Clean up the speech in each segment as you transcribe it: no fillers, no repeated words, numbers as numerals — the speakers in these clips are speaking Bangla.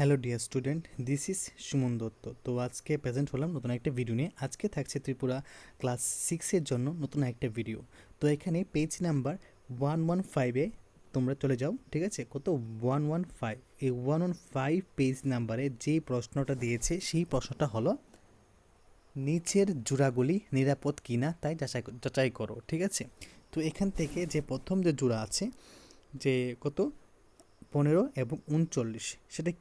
Hello dear student, this is Suman Dutta. তো আজকে প্রেজেন্ট হলাম নতুন একটা ভিডিও নিয়ে। আজকে থাকছে ত্রিপুরা ক্লাস 6-এর জন্য নতুন একটা ভিডিও। তো এখানে পেজ নাম্বার 115-এ তোমরা চলে যাও, ঠিক আছে? কত? 115। এই 115 পেজ নাম্বারে যেই প্রশ্নটা দিয়েছে সেই প্রশ্নটা হলো নিচের জোড়াগুলি নিরাপদ কিনা তাই যাচাই করো, ঠিক আছে? তো এখান থেকে যে প্রথম যে জোড়া আছে, যে কত 15 এবং 39, সেটা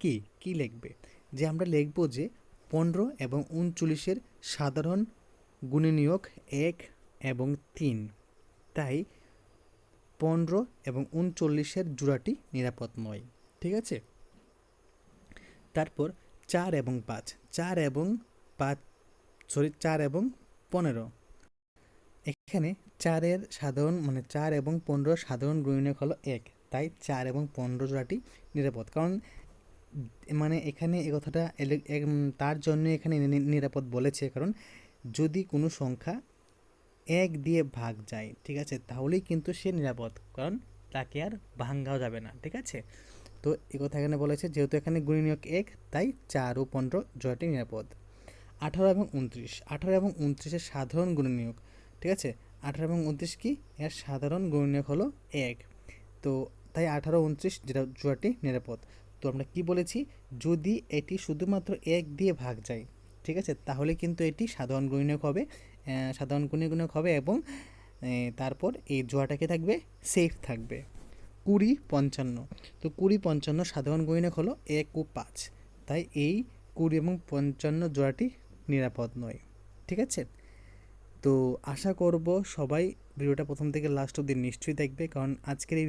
কি লিখবে? যে আমরা লিখব যে 15 এবং 39-এর সাধারণ গুণনীয়ক 1 এবং 3, তাই 15 এবং 39-এর জোড়াটি নিরাপদ নয়, ঠিক আছে? তারপর 4 এবং 5, 4 এবং 15, এখানে 4-এর সাধারণ 4 এবং 15 সাধারণ গুণনীয়ক হলো 1, তাই 4 এবং 15 জোড়াটি নিরাপদ। কারণ এখানে এই কথাটা তার জন্য এখানে নিরাপদ বলেছে, কারণ যদি কোনো সংখ্যা 1 দিয়ে ভাগ যায়, ঠিক আছে, তাহলেই কিন্তু সে নিরাপদ, কারণ তাকে আর ভাঙাও যাবে না, ঠিক আছে? তো এই কথা এখানে বলেছে, যেহেতু এখানে গুণনীয়ক 1, তাই 4 ও 15 জোড়াটি নিরাপদ। 18 এবং 29, 18 এবং 29-এর সাধারণ গুণনীয়ক, ঠিক আছে? 18 এবং 29 কি? এর সাধারণ গুণনীয়ক হলো 1, তো তাই 18 29 যেটা জোড়াটি নিরাপদ। তো আমরা কি বলেছি? যদি এটি শুধুমাত্র 1 দিয়ে ভাগ যায়, ঠিক আছে, তাহলে কিন্তু এটি সাধারণ গুণনীয়ক হবে, এবং তারপর এই জোড়াটাকে থাকবে, সেফ থাকবে। 20 55, তো 20 55 সাধারণ গুণনীয়ক হলো 1 ও 5, তাই এই 20 এবং 55 জোড়াটি নিরাপদ নয়, ঠিক আছে? তো আশা করব সবাই ভিডিওটা প্রথম থেকে লাস্ট অবধি নিশ্চয়ই দেখবে, কারণ আজকের এই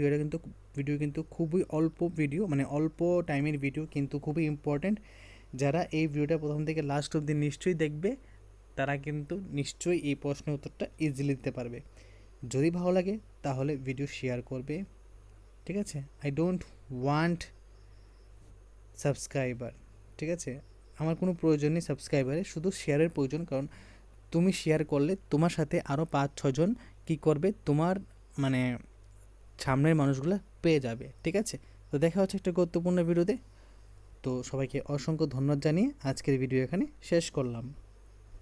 ভিডিও কিন্তু খুবই অল্প ভিডিও, অল্প টাইমের ভিডিও, কিন্তু খুবই ইম্পর্ট্যান্ট। যারা এই ভিডিওটা প্রথম থেকে লাস্ট অবধি নিশ্চয়ই দেখবে, তারা কিন্তু নিশ্চয়ই এই প্রশ্নের উত্তরটা ইজিলি দিতে পারবে। যদি ভালো লাগে তাহলে ভিডিও শেয়ার করবে, ঠিক আছে? আই ডোন্ট ওয়ান্ট সাবস্ক্রাইবার, ঠিক আছে? আমার কোনো প্রয়োজন নেই সাবস্ক্রাইবারের, শুধু শেয়ারের প্রয়োজন, কারণ তুমি শেয়ার করলে তোমার সাথে আরও 5-6 জন কী করবে, তোমার সামনের মানুষগুলো পেয়ে যাবে, ঠিক আছে? তো দেখা হচ্ছে একটা গুরুত্বপূর্ণ ভিডিওতে। তো সবাইকে অসংখ্য ধন্যবাদ জানিয়ে আজকের ভিডিও এখানে শেষ করলাম।